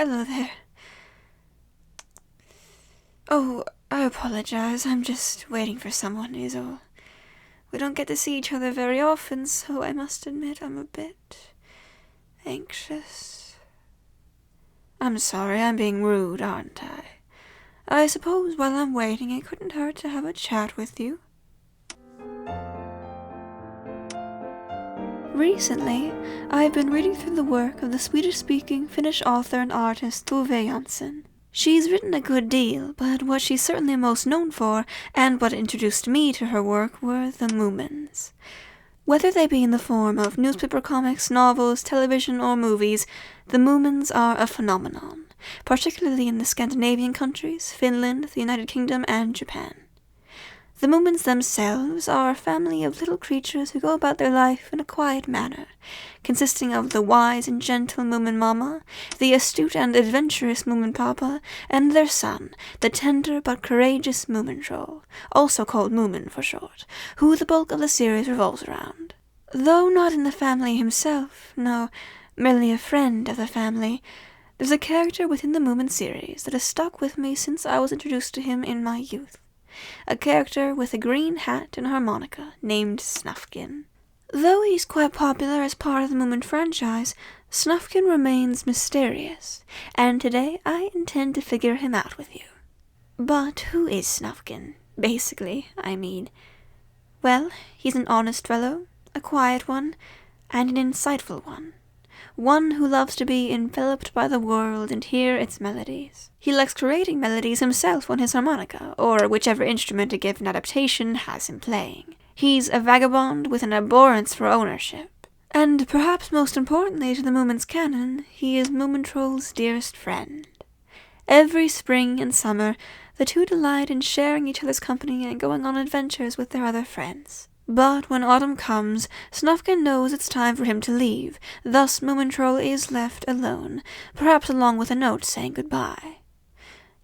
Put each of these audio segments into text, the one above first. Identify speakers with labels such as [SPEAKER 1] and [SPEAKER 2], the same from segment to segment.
[SPEAKER 1] Hello there. Oh, I apologize. I'm just waiting for someone, is all. We don't get to see each other very often, so I must admit I'm a bit anxious. I'm sorry, I'm being rude, aren't I? I suppose while I'm waiting, it couldn't hurt to have a chat with you. Recently, I've been reading through the work of the Swedish-speaking Finnish author and artist Tove Jansson. She's written a good deal, but what she's certainly most known for, and what introduced me to her work, were the Moomins. Whether they be in the form of newspaper comics, novels, television, or movies, the Moomins are a phenomenon, particularly in the Scandinavian countries, Finland, the United Kingdom, and Japan. The Moomins themselves are a family of little creatures who go about their life in a quiet manner, consisting of the wise and gentle Moomin Mama, the astute and adventurous Moomin Papa, and their son, the tender but courageous Moomintroll, also called Moomin for short, who the bulk of the series revolves around. Though not in the family himself, no, merely a friend of the family, there's a character within the Moomin series that has stuck with me since I was introduced to him in my youth. A character with a green hat and harmonica named Snufkin. Though he's quite popular as part of the Moomin franchise, Snufkin remains mysterious, and today I intend to figure him out with you. But who is Snufkin? Basically, I mean. Well, he's an honest fellow, a quiet one, and an insightful one. One who loves to be enveloped by the world and hear its melodies. He likes creating melodies himself on his harmonica, or whichever instrument a given adaptation has him playing. He's a vagabond with an abhorrence for ownership. And perhaps most importantly to the Moomin's canon, he is Moomintroll's dearest friend. Every spring and summer, the two delight in sharing each other's company and going on adventures with their other friends. But when autumn comes, Snufkin knows it's time for him to leave, thus Moomintroll is left alone, perhaps along with a note saying goodbye.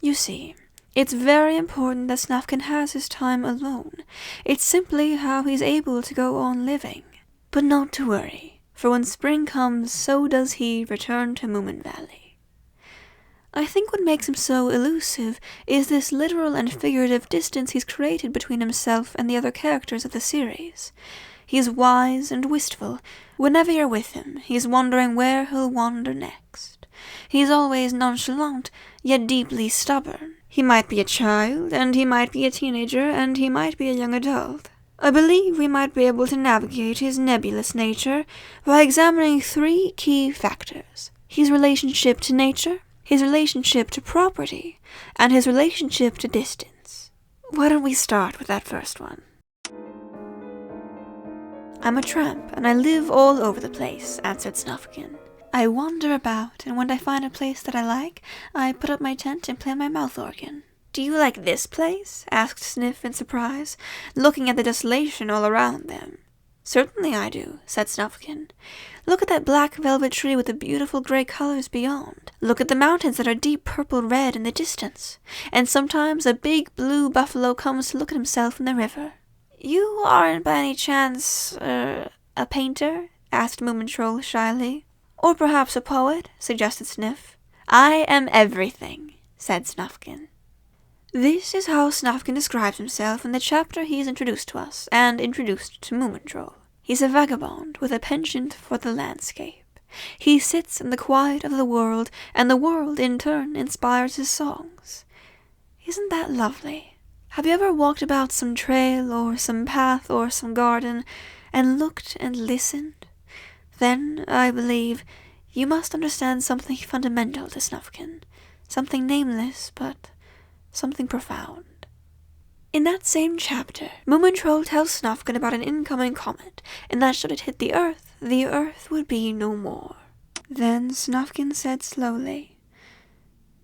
[SPEAKER 1] You see, it's very important that Snufkin has his time alone. It's simply how he's able to go on living. But not to worry, for when spring comes, so does he return to Moominvalley. I think what makes him so elusive is this literal and figurative distance he's created between himself and the other characters of the series. He's wise and wistful. Whenever you're with him, he's wondering where he'll wander next. He's always nonchalant, yet deeply stubborn. He might be a child, and he might be a teenager, and he might be a young adult. I believe we might be able to navigate his nebulous nature by examining 3 key factors: his relationship to nature, his relationship to property, and his relationship to distance. Why don't we start with that first one? I'm a tramp, and I live all over the place, answered Snufkin. I wander about, and when I find a place that I like, I put up my tent and play my mouth organ. Do you like this place? Asked Sniff in surprise, looking at the desolation all around them. Certainly I do, said Snufkin. Look at that black velvet tree with the beautiful grey colours beyond. Look at the mountains that are deep purple red in the distance. And sometimes a big blue buffalo comes to look at himself in the river. You aren't by any chance, a painter? Asked Moomintroll shyly. Or perhaps a poet? Suggested Sniff. I am everything, said Snufkin. This is how Snufkin describes himself in the chapter he's introduced to us, and introduced to Moomintroll. He's a vagabond with a penchant for the landscape. He sits in the quiet of the world, and the world, in turn, inspires his songs. Isn't that lovely? Have you ever walked about some trail, or some path, or some garden, and looked and listened? Then, I believe, you must understand something fundamental to Snufkin. Something nameless, but something profound. In that same chapter, Moomintroll tells Snufkin about an incoming comet, and that should it hit the earth would be no more. Then Snufkin said slowly,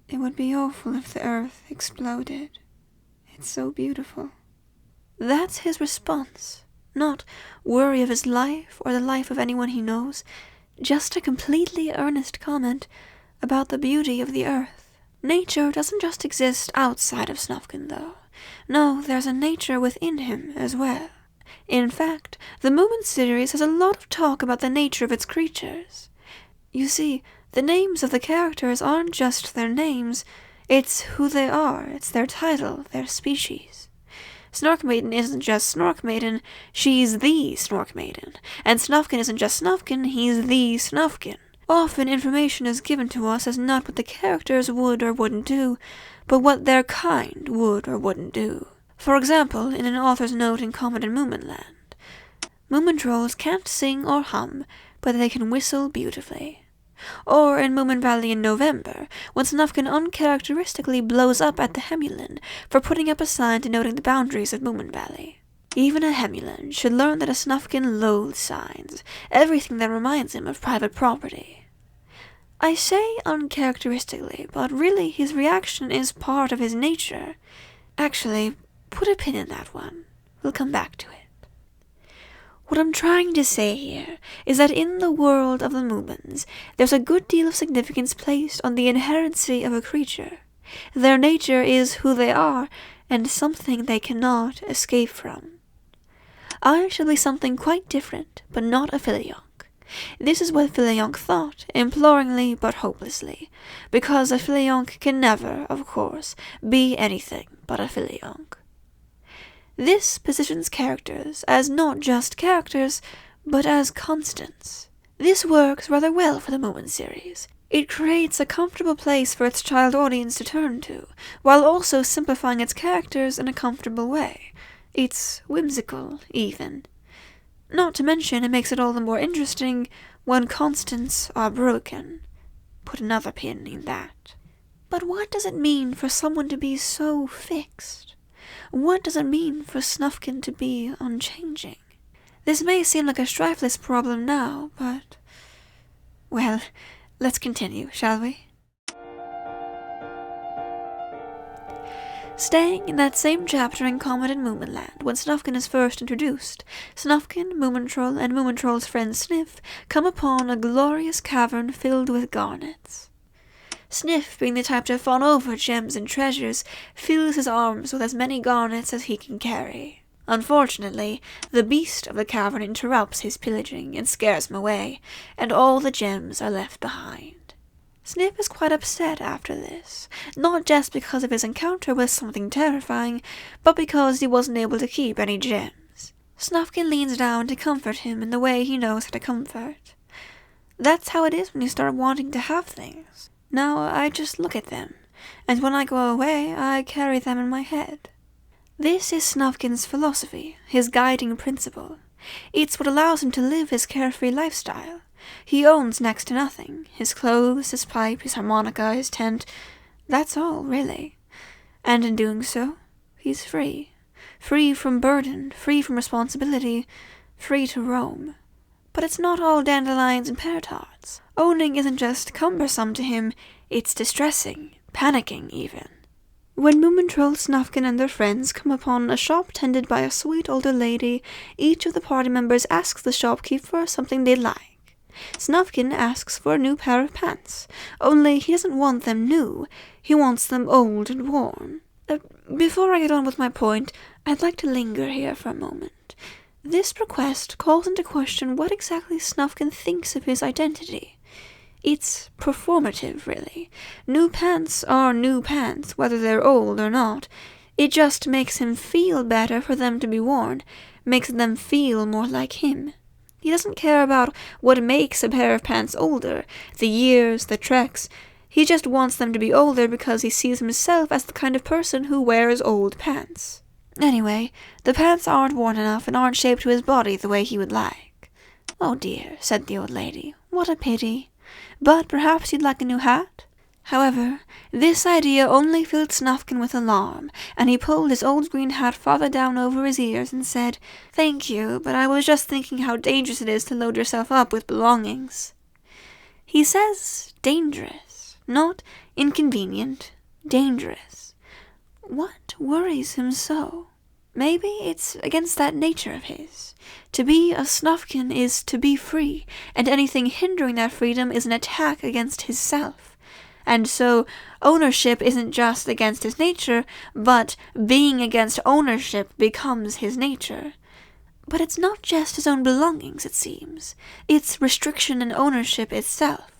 [SPEAKER 1] "It would be awful if the earth exploded. It's so beautiful." That's his response. Not worry of his life or the life of anyone he knows, just a completely earnest comment about the beauty of the earth. Nature doesn't just exist outside of Snufkin, though. No, there's a nature within him as well. In fact, the Moomin series has a lot of talk about the nature of its creatures. You see, The names of the characters aren't just their names, it's who they are, it's their title, their species. Snorkmaiden isn't just Snorkmaiden, she's the Snorkmaiden. And Snufkin isn't just Snufkin, he's the Snufkin. Often information is given to us as not what the characters would or wouldn't do, but what their kind would or wouldn't do. For example, in an author's note in Comet and Moominland, Moomintrolls can't sing or hum, but they can whistle beautifully. Or in Moominvalley in November, when Snufkin uncharacteristically blows up at the Hemulan for putting up a sign denoting the boundaries of Moominvalley. Even a Hemulan should learn that a Snufkin loathes signs, everything that reminds him of private property. I say uncharacteristically, but really his reaction is part of his nature. Actually, put a pin in that one. We'll come back to it. What I'm trying to say here is that in the world of the Moomins, there's a good deal of significance placed on the inherency of a creature. Their nature is who they are, and something they cannot escape from. I shall be something quite different, but not a Filionk. This is what Filionk thought, imploringly but hopelessly, because a Filionk can never, of course, be anything but a Filionk. This positions characters as not just characters, but as constants. This works rather well for the Moomin series. It creates a comfortable place for its child audience to turn to, while also simplifying its characters in a comfortable way. It's whimsical, even. Not to mention it makes it all the more interesting when constants are broken. Put another pin in that. But what does it mean for someone to be so fixed? What does it mean for Snufkin to be unchanging? This may seem like a strifeless problem now, but... well, let's continue, shall we? Staying in that same chapter in Comet and Moominland, when Snufkin is first introduced, Snufkin, Moomintroll, and Moomintroll's friend Sniff come upon a glorious cavern filled with garnets. Sniff, being the type to fawn over gems and treasures, fills his arms with as many garnets as he can carry. Unfortunately, the beast of the cavern interrupts his pillaging and scares him away, and all the gems are left behind. Sniff is quite upset after this, not just because of his encounter with something terrifying, but because he wasn't able to keep any gems. Snufkin leans down to comfort him in the way he knows how to comfort. That's how it is when you start wanting to have things. Now I just look at them, and when I go away, I carry them in my head. This is Snufkin's philosophy, his guiding principle. It's what allows him to live his carefree lifestyle. He owns next to nothing. His clothes, his pipe, his harmonica, his tent. That's all, really. And in doing so, he's free. Free from burden, free from responsibility, free to roam. But it's not all dandelions and pear tarts. Owning isn't just cumbersome to him, it's distressing, panicking even. When Moomintroll, Snufkin, and their friends come upon a shop tended by a sweet older lady, each of the party members asks the shopkeep for something they'd like. Snufkin asks for a new pair of pants, only he doesn't want them new, he wants them old and worn. Before I get on with my point, I'd like to linger here for a moment. This request calls into question what exactly Snufkin thinks of his identity. It's performative, really. New pants are new pants, whether they're old or not. It just makes him feel better for them to be worn, makes them feel more like him. He doesn't care about what makes a pair of pants older, the years, the treks. He just wants them to be older because he sees himself as the kind of person who wears old pants. Anyway, the pants aren't worn enough and aren't shaped to his body the way he would like. "Oh dear," said the old lady, "what a pity. But perhaps you'd like a new hat?" However, this idea only filled Snufkin with alarm, and he pulled his old green hat farther down over his ears and said, "Thank you, but I was just thinking how dangerous it is to load yourself up with belongings." He says dangerous, not inconvenient, dangerous. What worries him so? Maybe it's against that nature of his. To be a Snufkin is to be free, and anything hindering that freedom is an attack against his self. And so, ownership isn't just against his nature, but being against ownership becomes his nature. But it's not just his own belongings, it seems. It's restriction and ownership itself.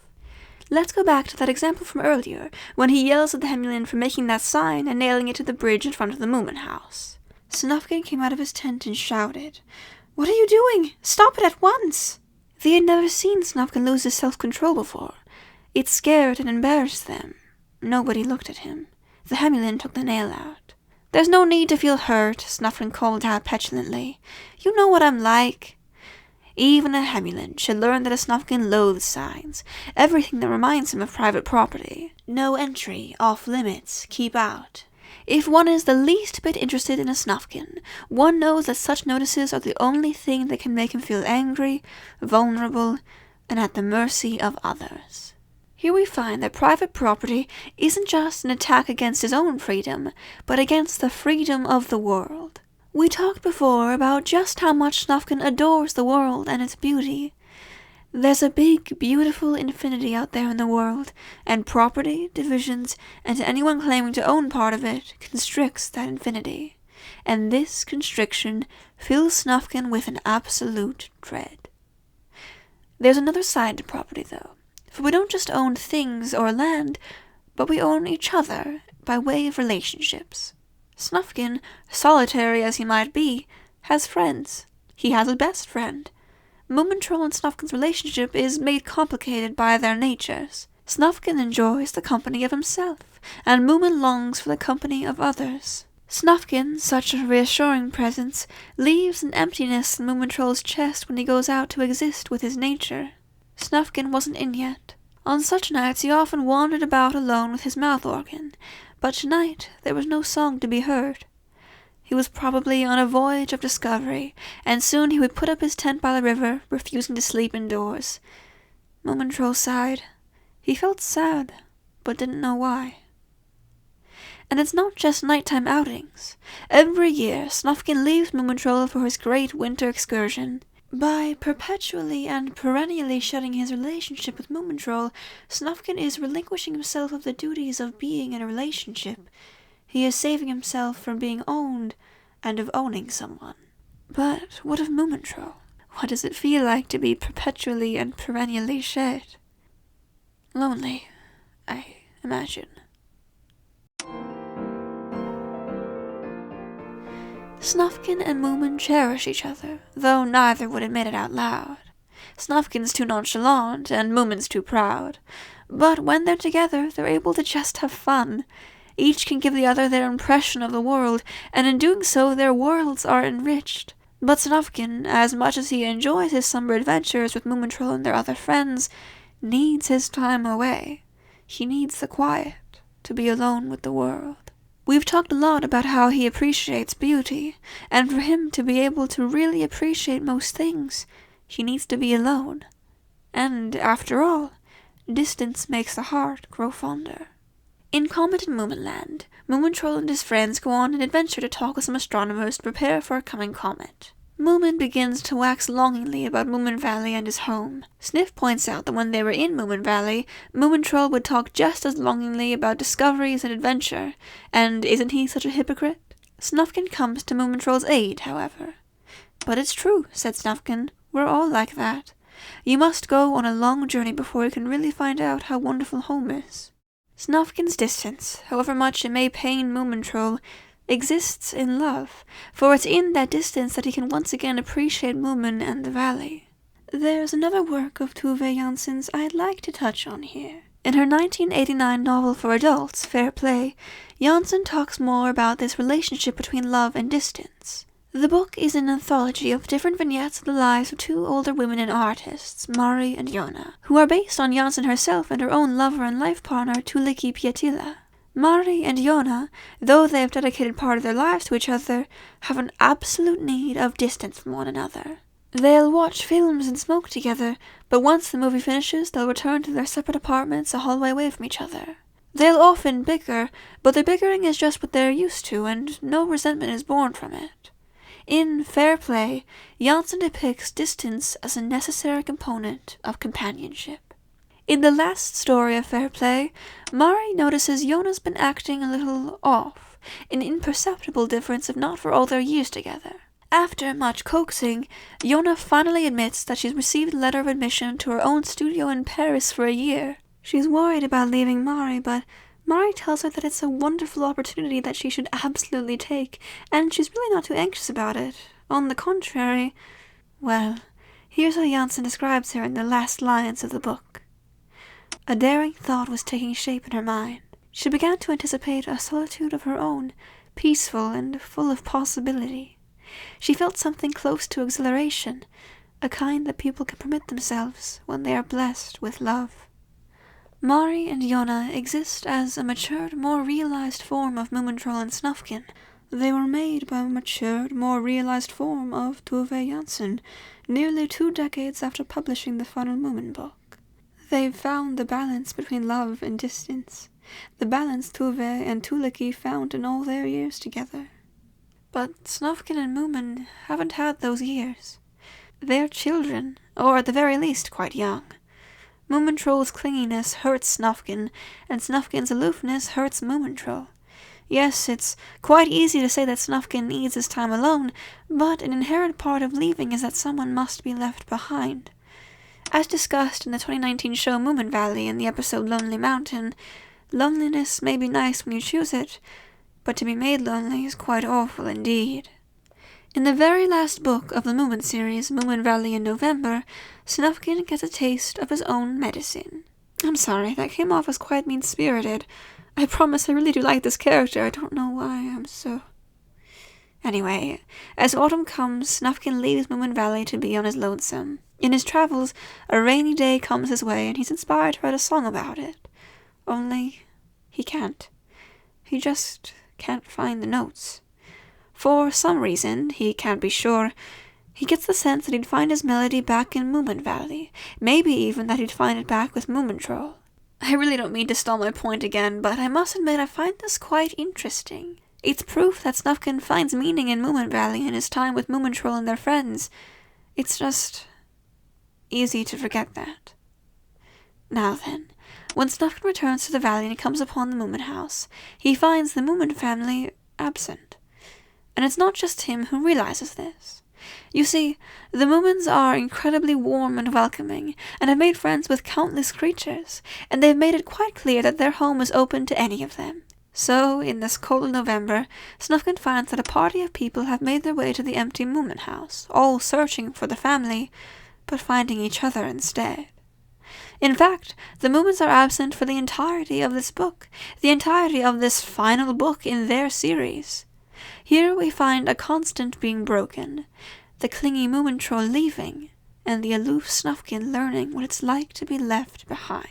[SPEAKER 1] Let's go back to that example from earlier, when he yells at the Hemulin for making that sign and nailing it to the bridge in front of the Moomin house. Snufkin came out of his tent and shouted, "What are you doing? Stop it at once!" They had never seen Snufkin lose his self-control before. It scared and embarrassed them. Nobody looked at him. The Hemulin took the nail out. "There's no need to feel hurt," Snufkin called out petulantly. "You know what I'm like." Even a Hemulin should learn that a Snufkin loathes signs, everything that reminds him of private property. No entry, off limits, keep out. If one is the least bit interested in a Snufkin, one knows that such notices are the only thing that can make him feel angry, vulnerable, and at the mercy of others. Here we find that private property isn't just an attack against his own freedom, but against the freedom of the world. We talked before about just how much Snufkin adores the world and its beauty. There's a big, beautiful infinity out there in the world, and property, divisions, and anyone claiming to own part of it constricts that infinity. And this constriction fills Snufkin with an absolute dread. There's another side to property, though, for we don't just own things or land, but we own each other by way of relationships. Snufkin, solitary as he might be, has friends. He has a best friend. Moomintroll and Snufkin's relationship is made complicated by their natures. Snufkin enjoys the company of himself, and Moomin longs for the company of others. Snufkin, such a reassuring presence, leaves an emptiness in Moomintroll's chest when he goes out to exist with his nature. Snufkin wasn't in yet. On such nights he often wandered about alone with his mouth organ, but tonight there was no song to be heard. He was probably on a voyage of discovery, and soon he would put up his tent by the river, refusing to sleep indoors. Moomintroll sighed. He felt sad, but didn't know why. And it's not just nighttime outings. Every year, Snufkin leaves Moomintroll for his great winter excursion. By perpetually and perennially shutting his relationship with Moomintroll, Snufkin is relinquishing himself of the duties of being in a relationship. He is saving himself from being owned and of owning someone. But what of Moomintroll? What does it feel like to be perpetually and perennially shed? Lonely, I imagine. Snufkin and Moomin cherish each other, though neither would admit it out loud. Snufkin's too nonchalant, and Moomin's too proud. But when they're together, they're able to just have fun. Each can give the other their impression of the world, and in doing so their worlds are enriched. But Snufkin, as much as he enjoys his summer adventures with Moomintroll and their other friends, needs his time away. He needs the quiet, to be alone with the world. We've talked a lot about how he appreciates beauty, and for him to be able to really appreciate most things, he needs to be alone. And, after all, distance makes the heart grow fonder. In Comet and Moominland, Moomintroll and his friends go on an adventure to talk with some astronomers to prepare for a coming comet. Moomin begins to wax longingly about Moominvalley and his home. Sniff points out that when they were in Moominvalley, Moomintroll would talk just as longingly about discoveries and adventure, and isn't he such a hypocrite? Snufkin comes to Moomintroll's aid, however. "But it's true," said Snufkin, "we're all like that. You must go on a long journey before you can really find out how wonderful home is." Snufkin's distance, however much it may pain Moomintroll, exists in love, for it's in that distance that he can once again appreciate Moomin and the valley. There's another work of Tove Jansson's I'd like to touch on here. In her 1989 novel for adults, Fair Play, Jansson talks more about this relationship between love and distance. The book is an anthology of different vignettes of the lives of two older women and artists, Mari and Jona, who are based on Jansson herself and her own lover and life partner, Tuulikki Pietila. Mari and Jona, though they have dedicated part of their lives to each other, have an absolute need of distance from one another. They'll watch films and smoke together, but once the movie finishes, they'll return to their separate apartments a hallway away from each other. They'll often bicker, but their bickering is just what they're used to, and no resentment is born from it. In Fair Play, Jansson depicts distance as a necessary component of companionship. In the last story of Fair Play, Mari notices Jona's been acting a little off, an imperceptible difference if not for all their years together. After much coaxing, Jona finally admits that she's received a letter of admission to her own studio in Paris for a year. She's worried about leaving Mari, but Mari tells her that it's a wonderful opportunity that she should absolutely take, and she's really not too anxious about it. On the contrary, well, here's how Jansson describes her in the last lines of the book. A daring thought was taking shape in her mind. She began to anticipate a solitude of her own, peaceful and full of possibility. She felt something close to exhilaration, a kind that people can permit themselves when they are blessed with love. Mari and Yona exist as a matured, more realized form of Moomintroll and Snufkin. They were made by a matured, more realized form of Tove Jansson, nearly 2 decades after publishing the final Moomin book. They've found the balance between love and distance, the balance Tove and Tuliki found in all their years together. But Snufkin and Moomin haven't had those years. They're children, or at the very least quite young. Moomintroll's clinginess hurts Snufkin, and Snufkin's aloofness hurts Moomintroll. Yes, it's quite easy to say that Snufkin needs his time alone, but an inherent part of leaving is that someone must be left behind. As discussed in the 2019 show Moominvalley in the episode Lonely Mountain, loneliness may be nice when you choose it, but to be made lonely is quite awful indeed. In the very last book of the Moomin series, Moominvalley in November, Snufkin gets a taste of his own medicine. I'm sorry, that came off as quite mean-spirited. I promise I really do like this character. I don't know why I'm so... Anyway, as autumn comes, Snufkin leaves Moominvalley to be on his lonesome. In his travels, a rainy day comes his way, and he's inspired to write a song about it. Only, he can't. He just can't find the notes. For some reason, he can't be sure, he gets the sense that he'd find his melody back in Moominvalley, maybe even that he'd find it back with Moomintroll. I really don't mean to stall my point again, but I must admit I find this quite interesting. It's proof that Snufkin finds meaning in Moominvalley and his time with Moomintroll and their friends. It's just easy to forget that. Now then, when Snufkin returns to the valley and comes upon the Moomin house, he finds the Moomin family absent. And it's not just him who realizes this. You see, the Moomins are incredibly warm and welcoming, and have made friends with countless creatures, and they've made it quite clear that their home is open to any of them. So, in this cold November, Snufkin finds that a party of people have made their way to the empty Moomin house, all searching for the family, but finding each other instead. In fact, the Moomins are absent for the entirety of this book, the entirety of this final book in their series. Here we find a constant being broken, the clingy Moomintroll leaving, and the aloof Snufkin learning what it's like to be left behind.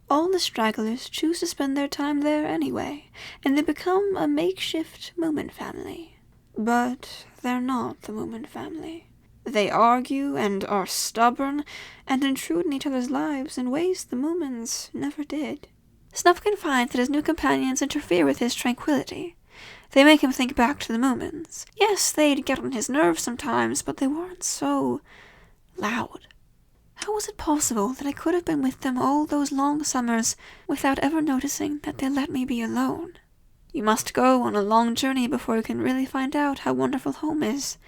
[SPEAKER 1] All the stragglers choose to spend their time there anyway, and they become a makeshift Moomin family. But they're not the Moomin family. They argue and are stubborn, and intrude in each other's lives in ways the Moomins never did. Snufkin finds that his new companions interfere with his tranquility. They make him think back to the Moomins. Yes, they'd get on his nerves sometimes, but they weren't so loud. How was it possible that I could have been with them all those long summers without ever noticing that they let me be alone? You must go on a long journey before you can really find out how wonderful home is.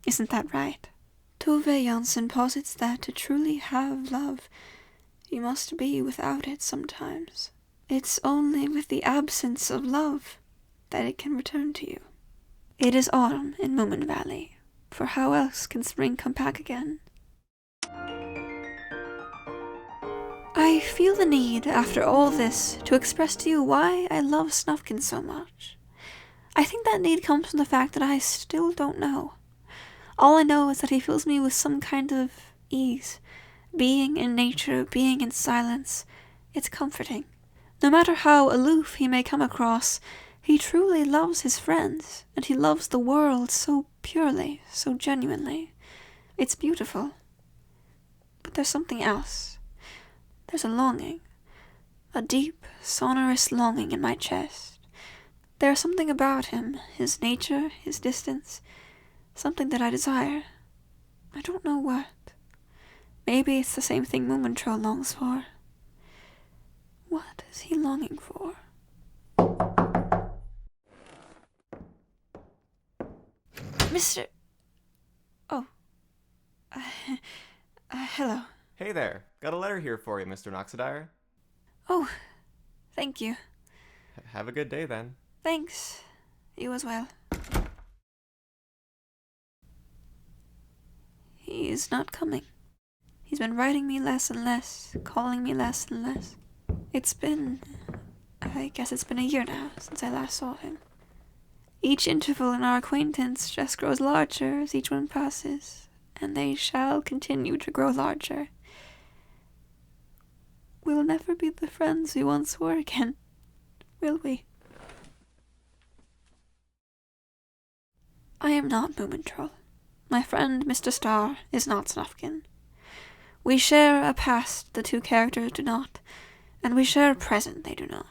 [SPEAKER 1] Isn't that right? Tove Jansson posits that to truly have love, you must be without it sometimes. It's only with the absence of love that it can return to you. It is autumn in Moominvalley, for how else can spring come back again? I feel the need, after all this, to express to you why I love Snufkin so much. I think that need comes from the fact that I still don't know. All I know is that he fills me with some kind of ease. Being in nature, being in silence, it's comforting. No matter how aloof he may come across, he truly loves his friends, and he loves the world so purely, so genuinely. It's beautiful. But there's something else. There's a longing. A deep, sonorous longing in my chest. There's something about him, his nature, his distance, something that I desire. I don't know what. Maybe it's the same thing Moomintroll longs for. What is he longing for? Mr. Oh. Hello.
[SPEAKER 2] Hey there, got a letter here for you, Mr. Noxidire.
[SPEAKER 1] Oh, thank you.
[SPEAKER 2] Have a good day, then.
[SPEAKER 1] Thanks. You as well. He is not coming. He's been writing me less and less, calling me less and less. I guess it's been a year now since I last saw him. Each interval in our acquaintance just grows larger as each one passes, and they shall continue to grow larger. We'll never be the friends we once were again, will we? I am not Moomintroll. My friend Mr. Star is not Snufkin. We share a past the two characters do not, and we share a present they do not.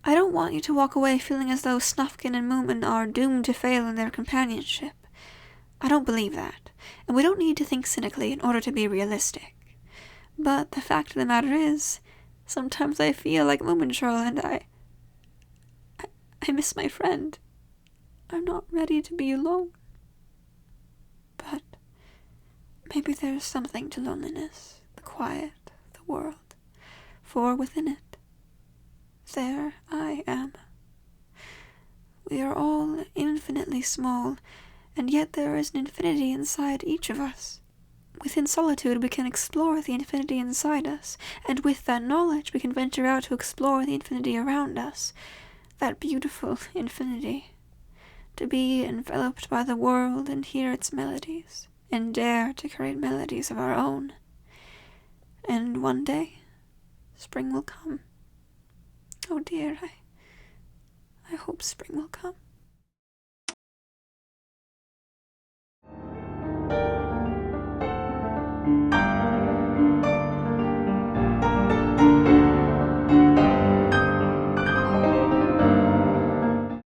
[SPEAKER 1] I don't want you to walk away feeling as though Snufkin and Moomin are doomed to fail in their companionship. I don't believe that, and we don't need to think cynically in order to be realistic. But the fact of the matter is, sometimes I feel like Moomintroll, and I miss my friend. I'm not ready to be alone. But maybe there's something to loneliness, the quiet, the world, for within it, there I am. We are all infinitely small, and yet there is an infinity inside each of us. Within solitude we can explore the infinity inside us, and with that knowledge we can venture out to explore the infinity around us, that beautiful infinity. To be enveloped by the world and hear its melodies, and dare to create melodies of our own. And one day, spring will come. Oh dear, I hope spring will come.